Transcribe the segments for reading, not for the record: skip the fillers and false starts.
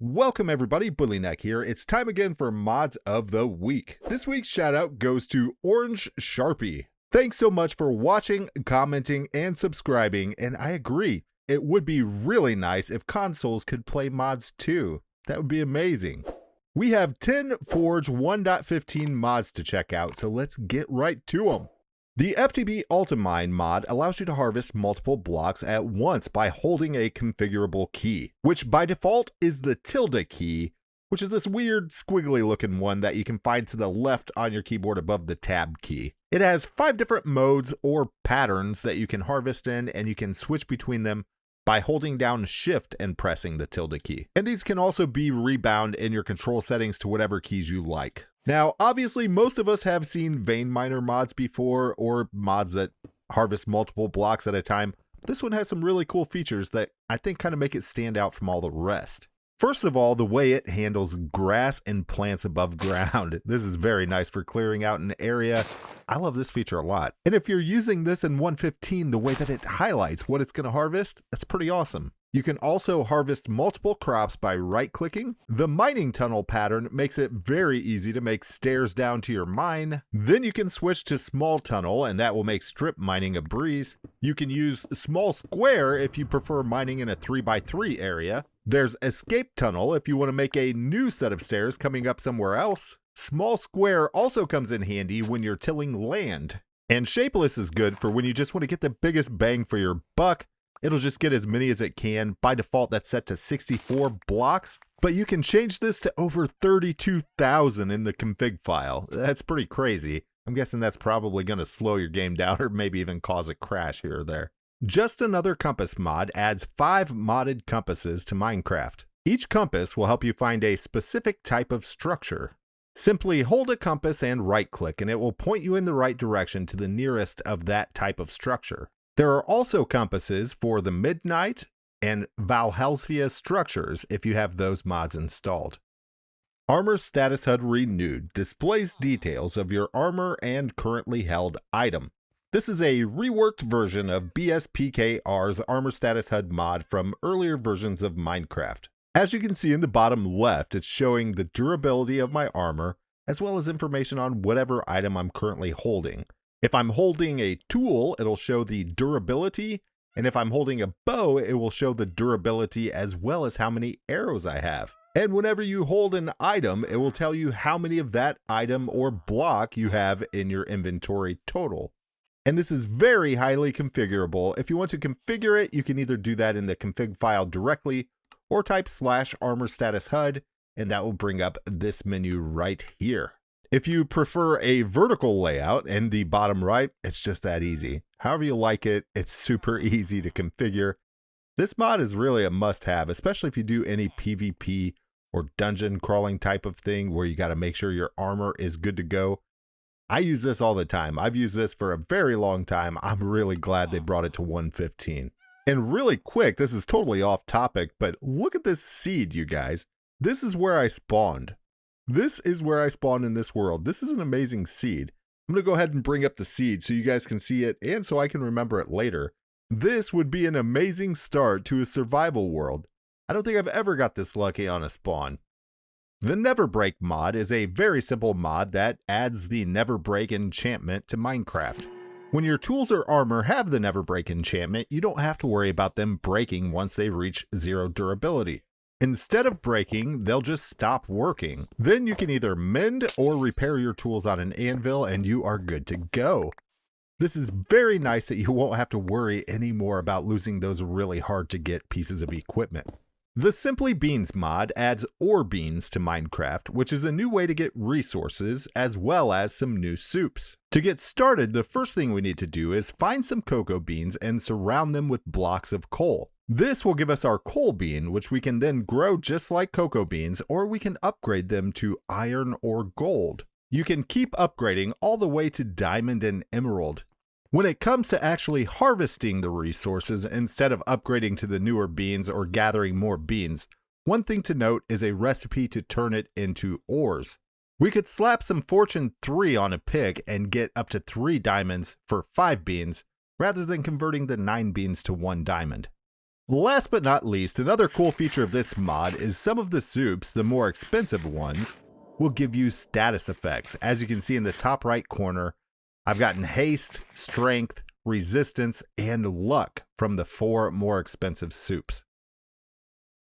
Welcome everybody, Bullyneck here. It's time again for Mods of the Week. This week's shout out goes to Orange Sharpie. Thanks so much for watching, commenting, and subscribing, and I agree, it would be really nice if consoles could play mods too. That would be amazing. We have 10 Forge 1.15 mods to check out, so let's get right to them. The FTB Ultimine mod allows you to harvest multiple blocks at once by holding a configurable key, which by default is the tilde key, which is this weird squiggly looking one that you can find to the left on your keyboard above the tab key. It has 5 different modes or patterns that you can harvest in, and you can switch between them by holding down Shift and pressing the tilde key. And these can also be rebound in your control settings to whatever keys you like. Now, obviously, most of us have seen vein miner mods before, or mods that harvest multiple blocks at a time. This one has some really cool features that I think kind of make it stand out from all the rest. First of all, the way it handles grass and plants above ground. This is very nice for clearing out an area. I love this feature a lot. And if you're using this in 1.15, the way that it highlights what it's going to harvest, that's pretty awesome. You can also harvest multiple crops by right-clicking. The mining tunnel pattern makes it very easy to make stairs down to your mine. Then you can switch to small tunnel, and that will make strip mining a breeze. You can use small square if you prefer mining in a 3x3 area. There's escape tunnel if you want to make a new set of stairs coming up somewhere else. Small square also comes in handy when you're tilling land. And shapeless is good for when you just want to get the biggest bang for your buck. It'll just get as many as it can. By default, that's set to 64 blocks, but you can change this to over 32,000 in the config file. That's pretty crazy. I'm guessing that's probably going to slow your game down or maybe even cause a crash here or there. Just Another Compass mod adds 5 modded compasses to Minecraft. Each compass will help you find a specific type of structure. Simply hold a compass and right-click, and it will point you in the right direction to the nearest of that type of structure. There are also compasses for the Midnight and Valhalla structures if you have those mods installed. Armor Status HUD Renewed displays details of your armor and currently held item. This is a reworked version of BSPKR's Armor Status HUD mod from earlier versions of Minecraft. As you can see in the bottom left, it's showing the durability of my armor, as well as information on whatever item I'm currently holding. If I'm holding a tool, it'll show the durability, and if I'm holding a bow, it will show the durability as well as how many arrows I have. And whenever you hold an item, it will tell you how many of that item or block you have in your inventory total. And this is very highly configurable. If you want to configure it, you can either do that in the config file directly or type /armor status HUD, and that will bring up this menu right here. If you prefer a vertical layout in the bottom right, it's just that easy. However you like it, it's super easy to configure. This mod is really a must-have, especially if you do any PvP or dungeon crawling type of thing where you got to make sure your armor is good to go. I use this all the time. I've used this for a very long time. I'm really glad they brought it to 1.15. And really quick, this is totally off topic, but look at this seed, you guys. This is where I spawned. This is where I spawned in this world. This is an amazing seed. I'm going to go ahead and bring up the seed so you guys can see it and so I can remember it later. This would be an amazing start to a survival world. I don't think I've ever got this lucky on a spawn. The Never Break mod is a very simple mod that adds the Never Break enchantment to Minecraft. When your tools or armor have the Never Break enchantment, you don't have to worry about them breaking once they reach 0 durability. Instead of breaking, they'll just stop working. Then you can either mend or repair your tools on an anvil and you are good to go. This is very nice that you won't have to worry anymore about losing those really hard to get pieces of equipment. The Simply Beans mod adds ore beans to Minecraft, which is a new way to get resources as well as some new soups. To get started, the first thing we need to do is find some cocoa beans and surround them with blocks of coal. This will give us our coal bean, which we can then grow just like cocoa beans, or we can upgrade them to iron or gold. You can keep upgrading all the way to diamond and emerald. When it comes to actually harvesting the resources instead of upgrading to the newer beans or gathering more beans, one thing to note is a recipe to turn it into ores. We could slap some Fortune 3 on a pick and get up to 3 diamonds for 5 beans, rather than converting the 9 beans to 1 diamond. Last but not least, another cool feature of this mod is some of the soups, the more expensive ones, will give you status effects. As you can see in the top right corner, I've gotten haste, strength, resistance, and luck from the 4 more expensive soups.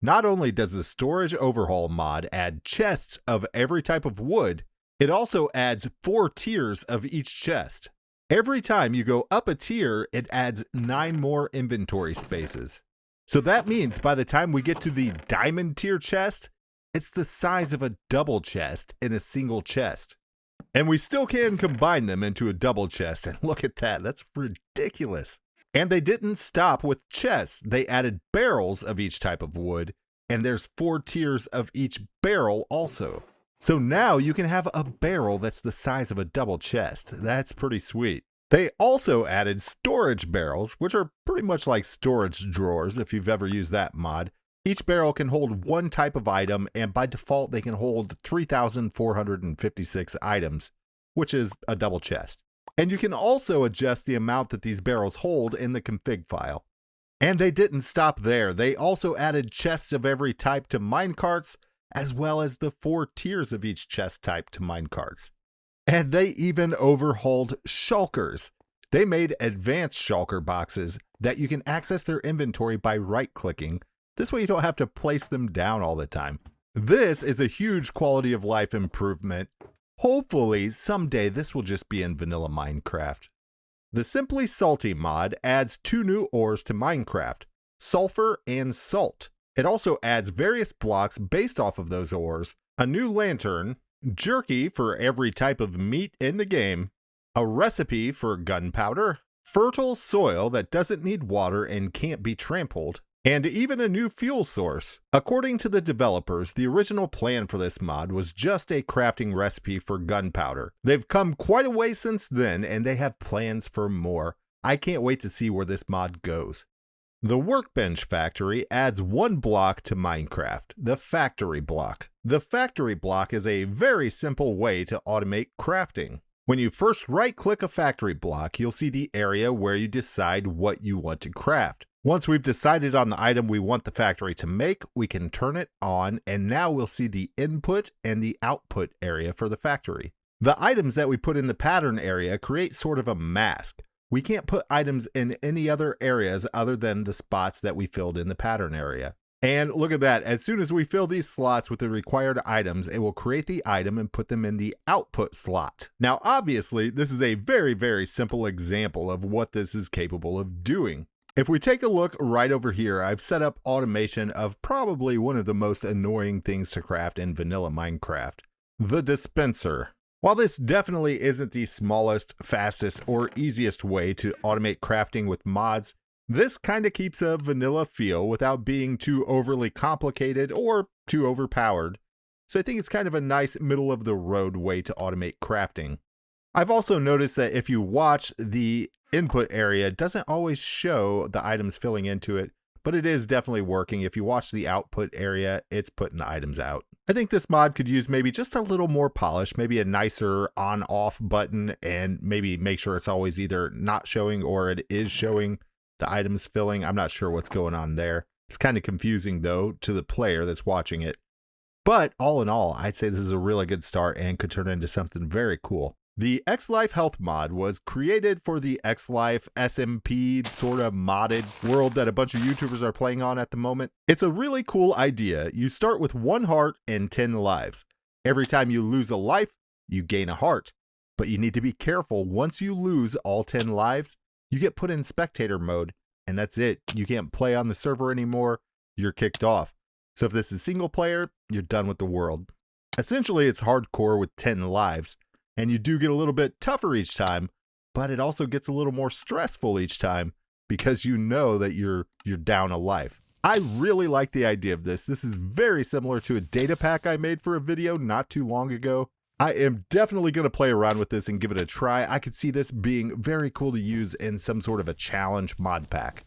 Not only does the Storage Overhaul mod add chests of every type of wood, it also adds 4 tiers of each chest. Every time you go up a tier, it adds 9 more inventory spaces. So that means by the time we get to the diamond tier chest, it's the size of a double chest in a single chest. And we still can combine them into a double chest, and look at that, that's ridiculous. And they didn't stop with chests, they added barrels of each type of wood, and there's 4 tiers of each barrel also. So now you can have a barrel that's the size of a double chest. That's pretty sweet. They also added storage barrels, which are pretty much like storage drawers if you've ever used that mod. Each barrel can hold 1 type of item, and by default they can hold 3,456 items, which is a double chest. And you can also adjust the amount that these barrels hold in the config file. And they didn't stop there. They also added chests of every type to minecarts, as well as the 4 tiers of each chest type to minecarts. And they even overhauled shulkers. They made advanced shulker boxes that you can access their inventory by right-clicking. This way you don't have to place them down all the time. This is a huge quality of life improvement. Hopefully, someday this will just be in vanilla Minecraft. The Simply Salty mod adds 2 new ores to Minecraft, sulfur and salt. It also adds various blocks based off of those ores, a new lantern, jerky for every type of meat in the game, a recipe for gunpowder, fertile soil that doesn't need water and can't be trampled, and even a new fuel source. According to the developers, the original plan for this mod was just a crafting recipe for gunpowder. They've come quite a way since then, and they have plans for more. I can't wait to see where this mod goes. The Workbench Factory adds 1 block to Minecraft, the Factory block. The Factory block is a very simple way to automate crafting. When you first right-click a factory block, you'll see the area where you decide what you want to craft. Once we've decided on the item we want the factory to make, we can turn it on, and now we'll see the input and the output area for the factory. The items that we put in the pattern area create sort of a mask. We can't put items in any other areas other than the spots that we filled in the pattern area. And look at that, as soon as we fill these slots with the required items, it will create the item and put them in the output slot. Now obviously, this is a very, very simple example of what this is capable of doing. If we take a look right over here, I've set up automation of probably one of the most annoying things to craft in vanilla Minecraft, the dispenser. While this definitely isn't the smallest, fastest, or easiest way to automate crafting with mods, this kind of keeps a vanilla feel without being too overly complicated or too overpowered. So I think it's kind of a nice middle-of-the-road way to automate crafting. I've also noticed that if you watch, the input area doesn't always show the items filling into it, but it is definitely working. If you watch the output area, it's putting the items out. I think this mod could use maybe just a little more polish, maybe a nicer on-off button, and maybe make sure it's always either not showing or it is showing the items filling. I'm not sure what's going on there. It's kind of confusing though to the player that's watching it. But all in all, I'd say this is a really good start and could turn into something very cool. The X-Life Health mod was created for the X-Life SMP sort of modded world that a bunch of YouTubers are playing on at the moment. It's a really cool idea. You start with 1 heart and 10 lives. Every time you lose a life, you gain a heart. But you need to be careful. Once you lose all 10 lives, you get put in spectator mode, and that's it. You can't play on the server anymore. You're kicked off. So if this is single player, you're done with the world. Essentially, it's hardcore with 10 lives. And you do get a little bit tougher each time, but it also gets a little more stressful each time because you know that you're down a life. I really like the idea of this. This is very similar to a data pack I made for a video not too long ago. I am definitely going to play around with this and give it a try. I could see this being very cool to use in some sort of a challenge mod pack.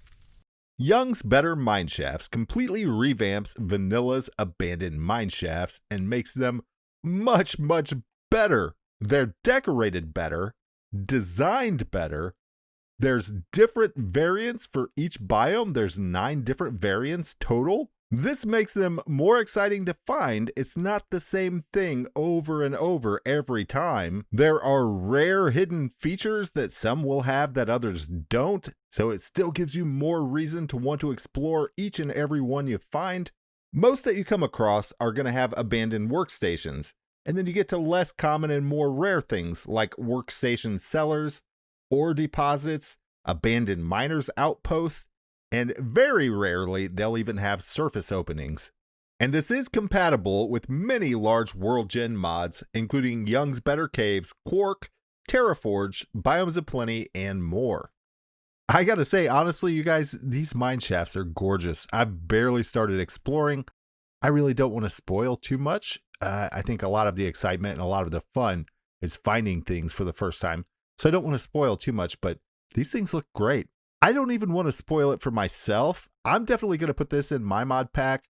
Young's Better Mineshafts completely revamps Vanilla's abandoned mineshafts and makes them much, much better. They're decorated better, designed better, There's different variants for each biome. There's 9 different variants total. This makes them more exciting to find. It's not the same thing over and over every time. There are rare hidden features that some will have that others don't, so it still gives you more reason to want to explore each and every one you find. Most that you come across are going to have abandoned workstations, and then you get to less common and more rare things like workstation cellars, ore deposits, abandoned miners' outposts, and very rarely they'll even have surface openings. And this is compatible with many large world gen mods, including Young's Better Caves, Quark, Terraforge, Biomes of Plenty, and more. I gotta say, honestly, you guys, these Mineshafts are gorgeous. I've barely started exploring. I really don't want to spoil too much. I think a lot of the excitement and a lot of the fun is finding things for the first time. So I don't want to spoil too much, but these things look great. I don't even want to spoil it for myself. I'm definitely going to put this in my mod pack.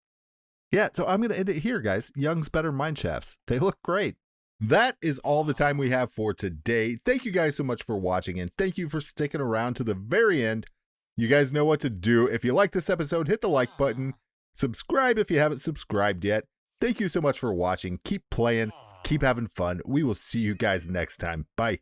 Yeah, so I'm going to end it here, guys. Young's Better Mineshafts. They look great. That is all the time we have for today. Thank you guys so much for watching, and thank you for sticking around to the very end. You guys know what to do. If you like this episode, hit the like button. Subscribe if you haven't subscribed yet. Thank you so much for watching. Keep playing. Keep having fun. We will see you guys next time. Bye.